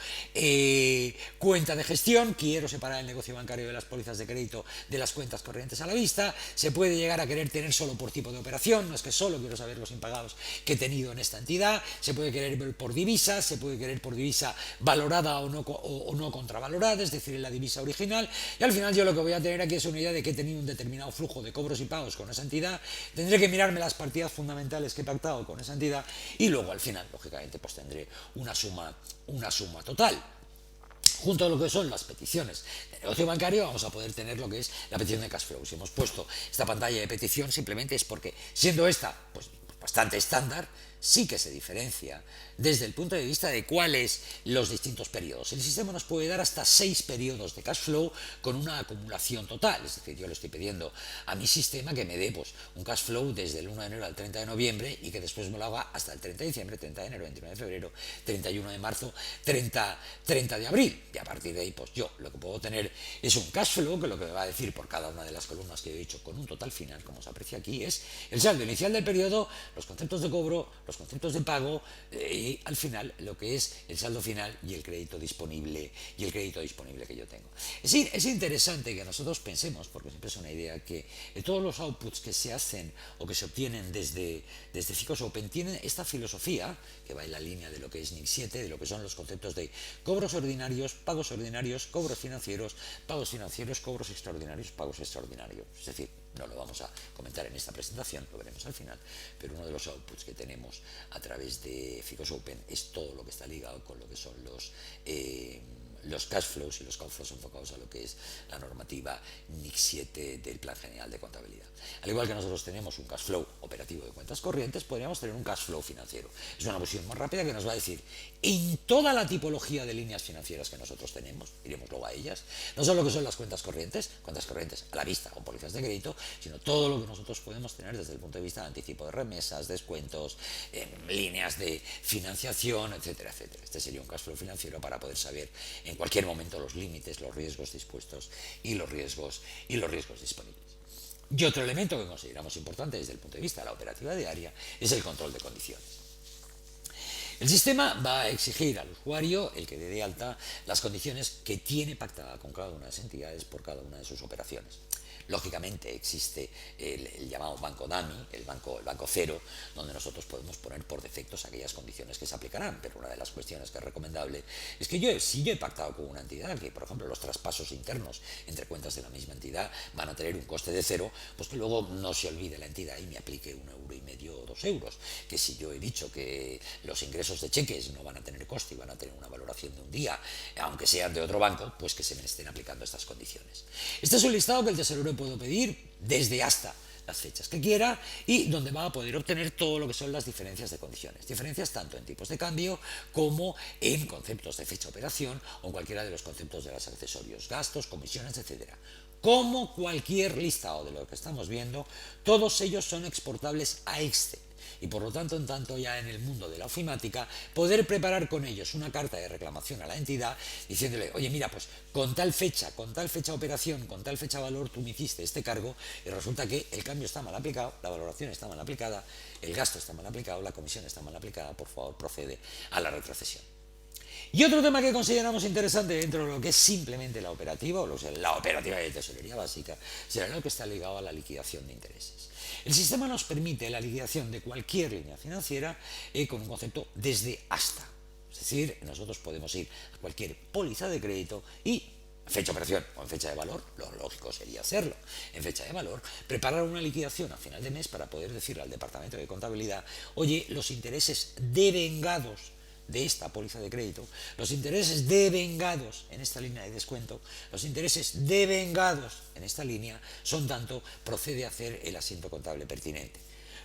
cuenta de gestión, quiero separar el negocio bancario de las pólizas de crédito de las cuentas corrientes a la vista, se puede llegar a querer tener solo por tipo de operación, no es que solo quiero saber los impagados que he tenido en esta entidad, se puede querer ver por divisa, se puede querer por divisa valorada o no contravalorada, es decir, en la divisa original, y al final yo lo que voy a tener aquí es una idea de que he tenido un determinado flujo de cobros y pagos con esa entidad, tendré que mirarme las partidas fundamentales que he pactado con esa entidad y luego al final, lógicamente, pues tendré una suma total. Junto a lo que son las peticiones de negocio bancario, vamos a poder tener lo que es la petición de cash flow. Si hemos puesto esta pantalla de petición, simplemente es porque, siendo esta pues bastante estándar, sí que se diferencia desde el punto de vista de cuáles los distintos periodos. El sistema nos puede dar hasta 6 periodos de cash flow con una acumulación total. Es decir, yo le estoy pidiendo a mi sistema que me dé pues, un cash flow desde el 1 de enero al 30 de noviembre y que después me lo haga hasta el 30 de diciembre, 30 de enero, 29 de febrero, 31 de marzo, 30 de abril. Y a partir de ahí, pues yo lo que puedo tener es un cash flow que lo que me va a decir por cada una de las columnas que he dicho con un total final, como se aprecia aquí, es el saldo inicial del periodo, los conceptos de cobro, los conceptos de pago y al final lo que es el saldo final y el crédito disponible que yo tengo. Es interesante que nosotros pensemos, porque siempre es una idea, que todos los outputs que se hacen o que se obtienen desde Ficos Open tienen esta filosofía que va en la línea de lo que es NIC 7, de lo que son los conceptos de cobros ordinarios, cobros financieros, cobros extraordinarios, pagos extraordinarios. Es decir, no lo vamos a comentar en esta presentación, lo veremos al final, pero uno de los outputs que tenemos a través de Ficos Open es todo lo que está ligado con lo que son los cash flows y los cash flows enfocados a lo que es la normativa NIC 7 del Plan General de Contabilidad. Al igual que nosotros tenemos un cash flow operativo de cuentas corrientes, podríamos tener un cash flow financiero. Es una visión más rápida que nos va a decir en toda la tipología de líneas financieras que nosotros tenemos, iremos luego a ellas, no solo lo que son las cuentas corrientes a la vista con pólizas de crédito, sino todo lo que nosotros podemos tener desde el punto de vista de anticipo de remesas, descuentos, líneas de financiación, etcétera, etcétera. Este sería un cash flow financiero para poder saber en cualquier momento los límites, los riesgos dispuestos y los riesgos disponibles. Y otro elemento que consideramos importante desde el punto de vista de la operativa diaria es el control de condiciones. El sistema va a exigir al usuario el que dé de alta las condiciones que tiene pactada con cada una de las entidades por cada una de sus operaciones. Lógicamente existe el llamado banco DAMI, el banco cero, donde nosotros podemos poner por defectos aquellas condiciones que se aplicarán, pero una de las cuestiones que es recomendable es que si yo he pactado con una entidad que, por ejemplo, los traspasos internos entre cuentas de la misma entidad van a tener un coste de 0, pues que luego no se olvide la entidad y me aplique 1,5 € o 2 euros, que si yo he dicho que los ingresos de cheques no van a tener coste y van a tener una valoración de un día, aunque sean de otro banco, pues que se me estén aplicando estas condiciones. Este es un listado que el tesorero puedo pedir desde hasta las fechas que quiera y donde va a poder obtener todo lo que son las diferencias de condiciones. Diferencias tanto en tipos de cambio como en conceptos de fecha de operación o en cualquiera de los conceptos de los accesorios, gastos, comisiones, etcétera. Como cualquier listado de lo que estamos viendo, todos ellos son exportables a Excel. Y por lo tanto, en tanto ya en el mundo de la ofimática, poder preparar con ellos una carta de reclamación a la entidad diciéndole, oye, mira, pues con tal fecha operación, con tal fecha valor, tú me hiciste este cargo y resulta que el cambio está mal aplicado, la valoración está mal aplicada, el gasto está mal aplicado, la comisión está mal aplicada, por favor, procede a la retrocesión. Y otro tema que consideramos interesante dentro de lo que es simplemente la operativa, o sea, la operativa de tesorería básica, será lo que está ligado a la liquidación de intereses. El sistema nos permite la liquidación de cualquier línea financiera con un concepto desde hasta. Es decir, nosotros podemos ir a cualquier póliza de crédito y fecha de operación o en fecha de valor, lo lógico sería hacerlo en fecha de valor, preparar una liquidación a final de mes para poder decirle al departamento de contabilidad, oye, los intereses devengados de esta póliza de crédito, los intereses devengados en esta línea de descuento, los intereses devengados en esta línea son tanto, procede a hacer el asiento contable pertinente.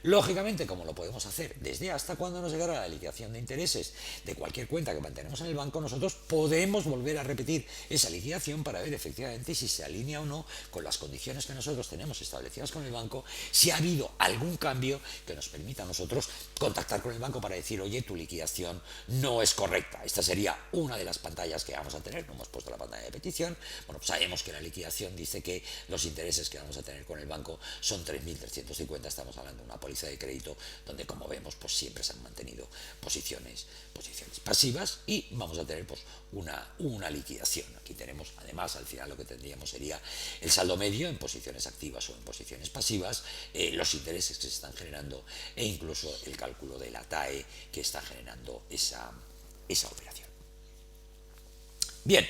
Lógicamente, como lo podemos hacer desde hasta cuando nos llegará la liquidación de intereses de cualquier cuenta que mantenemos en el banco, nosotros podemos volver a repetir esa liquidación para ver efectivamente si se alinea o no con las condiciones que nosotros tenemos establecidas con el banco, si ha habido algún cambio que nos permita a nosotros contactar con el banco para decir, oye, tu liquidación no es correcta. Esta sería una de las pantallas que vamos a tener, no hemos puesto la pantalla de petición. Bueno, pues sabemos que la liquidación dice que los intereses que vamos a tener con el banco son 3.350, estamos hablando de una póliza de crédito donde, como vemos, pues siempre se han mantenido posiciones pasivas y vamos a tener pues una liquidación. Aquí tenemos, además, al final lo que tendríamos sería el saldo medio en posiciones activas o en posiciones pasivas, los intereses que se están generando e incluso el cálculo de la TAE que está generando esa operación. Bien,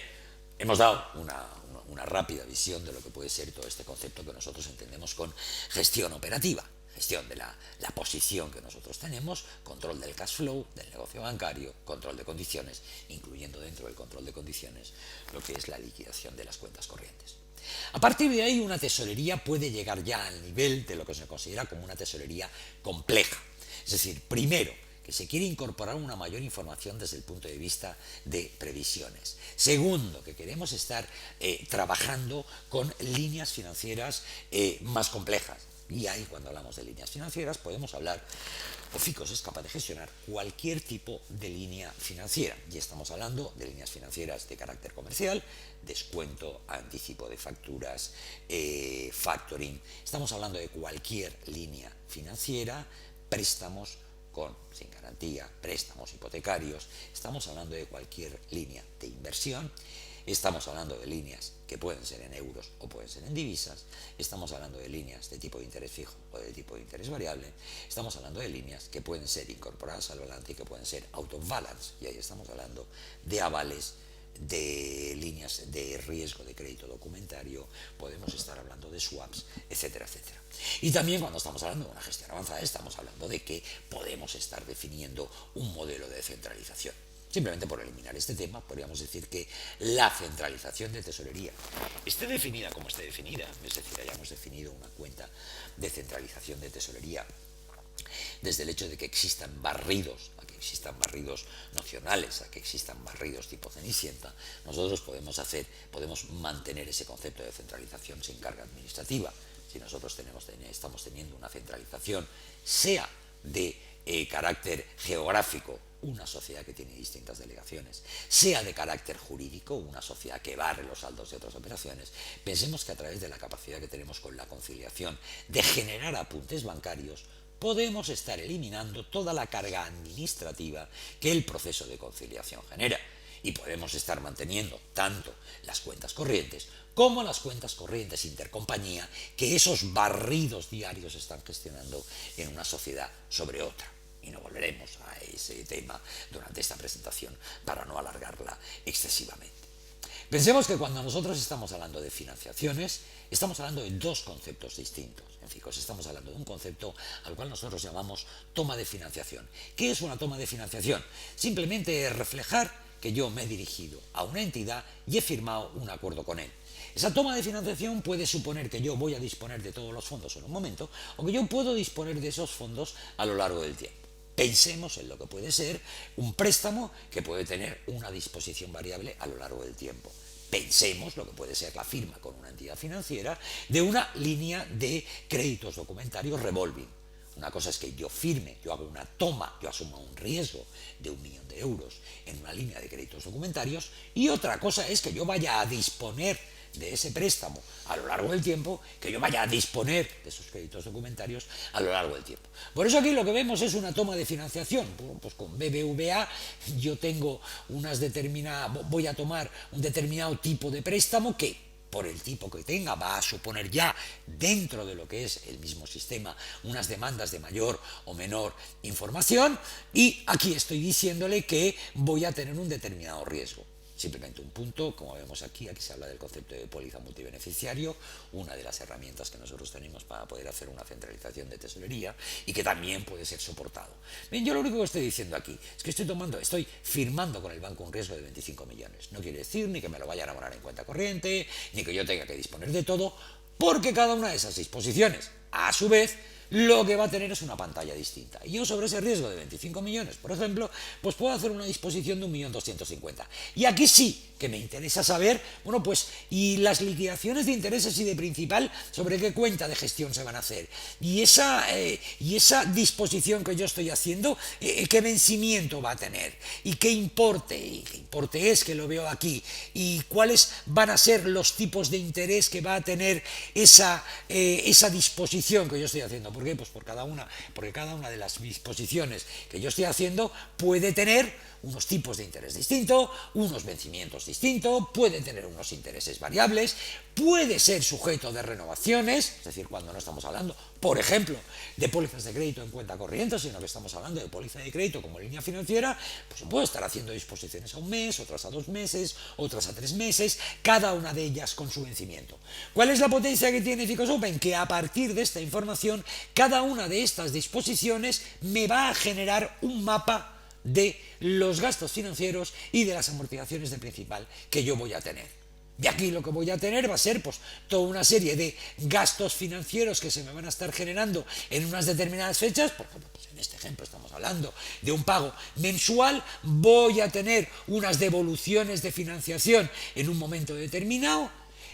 hemos dado una rápida visión de lo que puede ser todo este concepto que nosotros entendemos con gestión operativa. Gestión de la posición que nosotros tenemos, control del cash flow, del negocio bancario, control de condiciones, incluyendo dentro del control de condiciones lo que es la liquidación de las cuentas corrientes. A partir de ahí, una tesorería puede llegar ya al nivel de lo que se considera como una tesorería compleja. Es decir, primero, que se quiere incorporar una mayor información desde el punto de vista de previsiones. Segundo, que queremos estar trabajando con líneas financieras más complejas. Y ahí, cuando hablamos de líneas financieras, podemos hablar, o FICOS es capaz de gestionar cualquier tipo de línea financiera. Y estamos hablando de líneas financieras de carácter comercial, descuento, anticipo de facturas, factoring. Estamos hablando de cualquier línea financiera, préstamos sin garantía, préstamos hipotecarios. Estamos hablando de cualquier línea de inversión. Estamos hablando de líneas que pueden ser en euros o pueden ser en divisas. Estamos hablando de líneas de tipo de interés fijo o de tipo de interés variable. Estamos hablando de líneas que pueden ser incorporadas al balance y que pueden ser out of balance. Y ahí estamos hablando de avales, de líneas de riesgo de crédito documentario. Podemos estar hablando de swaps, etcétera, etcétera. Y también, cuando estamos hablando de una gestión avanzada, estamos hablando de que podemos estar definiendo un modelo de descentralización. Simplemente por eliminar este tema, podríamos decir que la centralización de tesorería esté definida como esté definida, es decir, hayamos definido una cuenta de centralización de tesorería desde el hecho de que existan barridos, a que existan barridos nocionales, a que existan barridos tipo Cenicienta, nosotros podemos mantener ese concepto de centralización sin carga administrativa. Si nosotros estamos teniendo una centralización, sea de carácter geográfico, una sociedad que tiene distintas delegaciones, sea de carácter jurídico, una sociedad que barre los saldos de otras operaciones, pensemos que a través de la capacidad que tenemos con la conciliación de generar apuntes bancarios, podemos estar eliminando toda la carga administrativa que el proceso de conciliación genera. Y podemos estar manteniendo tanto las cuentas corrientes como las cuentas corrientes intercompañía que esos barridos diarios están gestionando en una sociedad sobre otra. Y no volveremos a ese tema durante esta presentación para no alargarla excesivamente. Pensemos que cuando nosotros estamos hablando de financiaciones, estamos hablando de dos conceptos distintos. En FICOS estamos hablando de un concepto al cual nosotros llamamos toma de financiación. ¿Qué es una toma de financiación? Simplemente reflejar que yo me he dirigido a una entidad y he firmado un acuerdo con él. Esa toma de financiación puede suponer que yo voy a disponer de todos los fondos en un momento o que yo puedo disponer de esos fondos a lo largo del tiempo. Pensemos en lo que puede ser un préstamo que puede tener una disposición variable a lo largo del tiempo. Pensemos lo que puede ser la firma con una entidad financiera de una línea de créditos documentarios revolving. Una cosa es que yo firme, yo hago una toma, yo asumo un riesgo de 1 millón de euros en una línea de créditos documentarios, y otra cosa es que yo vaya a disponer de ese préstamo a lo largo del tiempo, que yo vaya a disponer de esos créditos documentarios a lo largo del tiempo. Por eso aquí lo que vemos es una toma de financiación. Pues con BBVA yo tengo voy a tomar un determinado tipo de préstamo que por el tipo que tenga, va a suponer ya dentro de lo que es el mismo sistema unas demandas de mayor o menor información, y aquí estoy diciéndole que voy a tener un determinado riesgo. Simplemente un punto, como vemos aquí se habla del concepto de póliza multibeneficiario, una de las herramientas que nosotros tenemos para poder hacer una centralización de tesorería y que también puede ser soportado. Bien, yo lo único que estoy diciendo aquí es que estoy firmando con el banco un riesgo de 25 millones. No quiere decir ni que me lo vayan a abonar en cuenta corriente, ni que yo tenga que disponer de todo, porque cada una de esas disposiciones, a su vez, lo que va a tener es una pantalla distinta. Y yo sobre ese riesgo de 25 millones, por ejemplo, pues puedo hacer una disposición de 1.250.000. Y aquí sí que me interesa saber, bueno, pues, y las liquidaciones de intereses y de principal, sobre qué cuenta de gestión se van a hacer. Y esa disposición que yo estoy haciendo, qué vencimiento va a tener. Y qué importe es, que lo veo aquí. Y cuáles van a ser los tipos de interés que va a tener esa disposición que yo estoy haciendo. ¿Por qué? Pues porque cada una de las disposiciones que yo estoy haciendo puede tener unos tipos de interés distintos, unos vencimientos distintos, puede tener unos intereses variables, puede ser sujeto de renovaciones, es decir, cuando no estamos hablando, por ejemplo, de pólizas de crédito en cuenta corriente, sino que estamos hablando de póliza de crédito como línea financiera, pues se puede estar haciendo disposiciones a un mes, otras a 2 meses, otras a 3 meses, cada una de ellas con su vencimiento. ¿Cuál es la potencia que tiene Ficos Open? Que a partir de esta información, cada una de estas disposiciones me va a generar un mapa de los gastos financieros y de las amortizaciones de principal que yo voy a tener. Y aquí lo que voy a tener va a ser pues toda una serie de gastos financieros que se me van a estar generando en unas determinadas fechas. Por ejemplo, pues en este ejemplo estamos hablando de un pago mensual, voy a tener unas devoluciones de financiación en un momento determinado,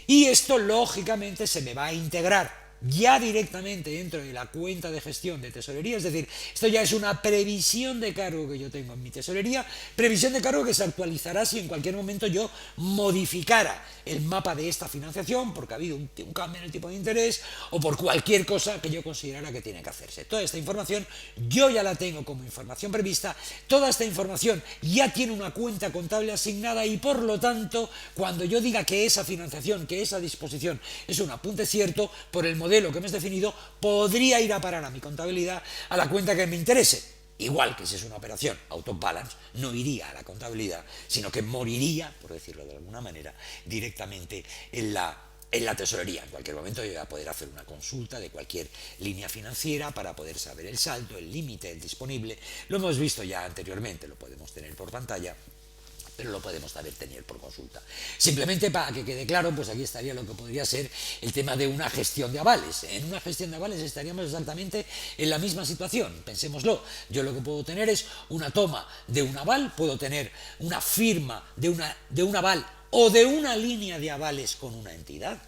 y esto lógicamente se me va a integrar ya directamente dentro de la cuenta de gestión de tesorería. Es decir, esto ya es una previsión de cargo que yo tengo en mi tesorería, previsión de cargo que se actualizará si en cualquier momento yo modificara el mapa de esta financiación porque ha habido un cambio en el tipo de interés o por cualquier cosa que yo considerara que tiene que hacerse. Toda esta información yo ya la tengo como información prevista, toda esta información ya tiene una cuenta contable asignada, y por lo tanto, cuando yo diga que esa financiación, que esa disposición es un apunte cierto, por el modelo que hemos definido, podría ir a parar a mi contabilidad, a la cuenta que me interese. Igual que si es una operación auto balance, no iría a la contabilidad, sino que moriría, por decirlo de alguna manera, directamente en la tesorería. En cualquier momento yo voy a poder hacer una consulta de cualquier línea financiera para poder saber el saldo, el límite, el disponible. Lo hemos visto ya anteriormente, lo podemos tener por pantalla, pero lo podemos también tener por consulta. Simplemente para que quede claro, pues aquí estaría lo que podría ser el tema de una gestión de avales. En una gestión de avales estaríamos exactamente en la misma situación. Pensémoslo, yo lo que puedo tener es una toma de un aval, puedo tener una firma de un aval o de una línea de avales con una entidad.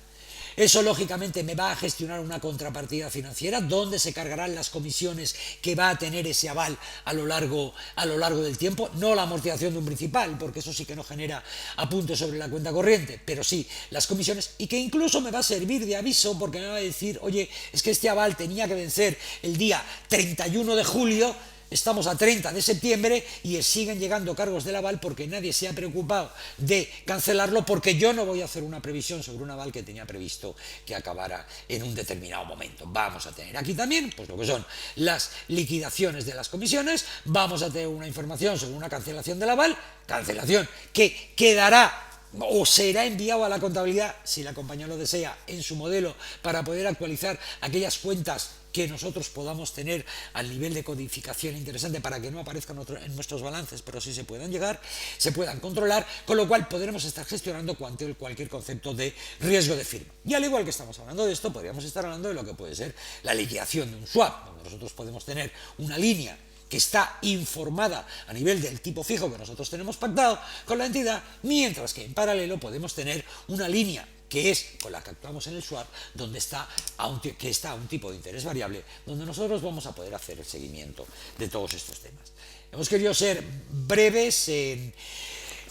Eso lógicamente me va a gestionar una contrapartida financiera donde se cargarán las comisiones que va a tener ese aval a lo largo del tiempo, no la amortización de un principal, porque eso sí que no genera apuntes sobre la cuenta corriente, pero sí las comisiones, y que incluso me va a servir de aviso porque me va a decir, oye, es que este aval tenía que vencer el día 31 de julio, estamos a 30 de septiembre y siguen llegando cargos del aval porque nadie se ha preocupado de cancelarlo, porque yo no voy a hacer una previsión sobre un aval que tenía previsto que acabara en un determinado momento. Vamos a tener aquí también pues lo que son las liquidaciones de las comisiones, vamos a tener una información sobre una cancelación del aval, cancelación que quedará o será enviado a la contabilidad, si la compañía lo desea, en su modelo para poder actualizar aquellas cuentas que nosotros podamos tener al nivel de codificación interesante para que no aparezcan en nuestros balances, pero sí se puedan controlar, con lo cual podremos estar gestionando cualquier concepto de riesgo de firma. Y al igual que estamos hablando de esto, podríamos estar hablando de lo que puede ser la liquidación de un swap, donde nosotros podemos tener una línea que está informada a nivel del tipo fijo que nosotros tenemos pactado con la entidad, mientras que en paralelo podemos tener una línea que es con la que actuamos en el swap, donde está a un tipo de interés variable, donde nosotros vamos a poder hacer el seguimiento de todos estos temas. Hemos querido ser breves en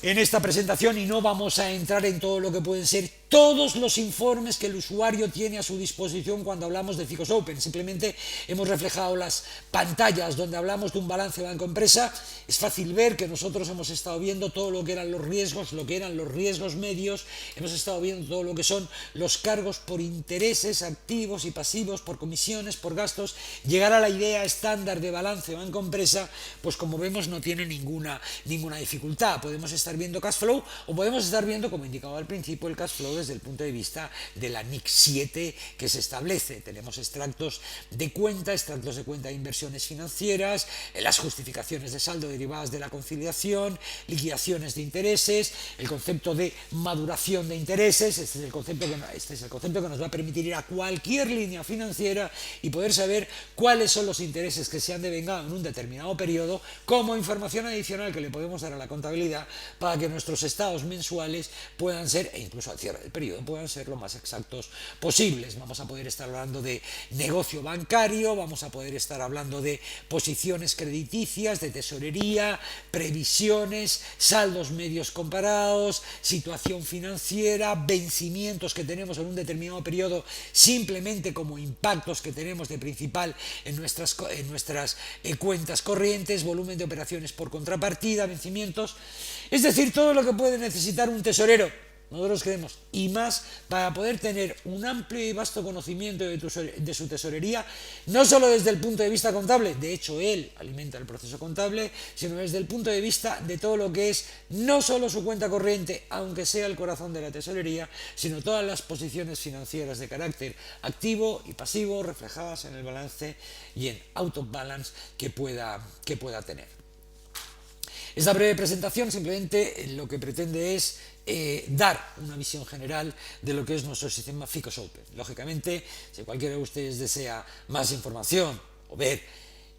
esta presentación y no vamos a entrar en todo lo que pueden ser todos los informes que el usuario tiene a su disposición cuando hablamos de Ficos Open. Simplemente hemos reflejado las pantallas donde hablamos de un balance banco-empresa. Es fácil ver que nosotros hemos estado viendo todo lo que eran los riesgos, lo que eran los riesgos medios, hemos estado viendo todo lo que son los cargos por intereses activos y pasivos, por comisiones, por gastos. Llegar a la idea estándar de balance banco-empresa, pues como vemos no tiene ninguna dificultad. Podemos estar viendo cash flow o podemos estar viendo, como indicaba al principio, el cash flow desde el punto de vista de la NIC 7 que se establece. Tenemos extractos de cuenta de inversiones financieras, las justificaciones de saldo derivadas de la conciliación, liquidaciones de intereses, el concepto de maduración de intereses. Este es el concepto que nos va a permitir ir a cualquier línea financiera y poder saber cuáles son los intereses que se han devengado en un determinado periodo, como información adicional que le podemos dar a la contabilidad para que nuestros estados mensuales puedan ser, e incluso al cierre del periodo, puedan ser lo más exactos posibles. Vamos a poder estar hablando de negocio bancario, vamos a poder estar hablando de posiciones crediticias, de tesorería, previsiones, saldos medios comparados, situación financiera, vencimientos que tenemos en un determinado periodo simplemente como impactos que tenemos de principal en nuestras cuentas corrientes, volumen de operaciones por contrapartida, vencimientos, es decir, todo lo que puede necesitar un tesorero, nosotros creemos, y más para poder tener un amplio y vasto conocimiento de su tesorería, no solo desde el punto de vista contable, de hecho él alimenta el proceso contable, sino desde el punto de vista de todo lo que es no solo su cuenta corriente, aunque sea el corazón de la tesorería, sino todas las posiciones financieras de carácter activo y pasivo reflejadas en el balance y en out of balance que pueda tener. Esta breve presentación simplemente lo que pretende es dar una visión general de lo que es nuestro sistema Ficos Open. Lógicamente, si cualquiera de ustedes desea más información o ver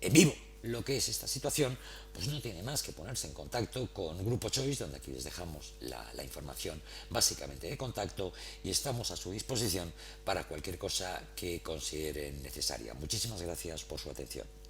en vivo lo que es esta situación, pues no tiene más que ponerse en contacto con Grupo Choice, donde aquí les dejamos la información básicamente de contacto y estamos a su disposición para cualquier cosa que consideren necesaria. Muchísimas gracias por su atención.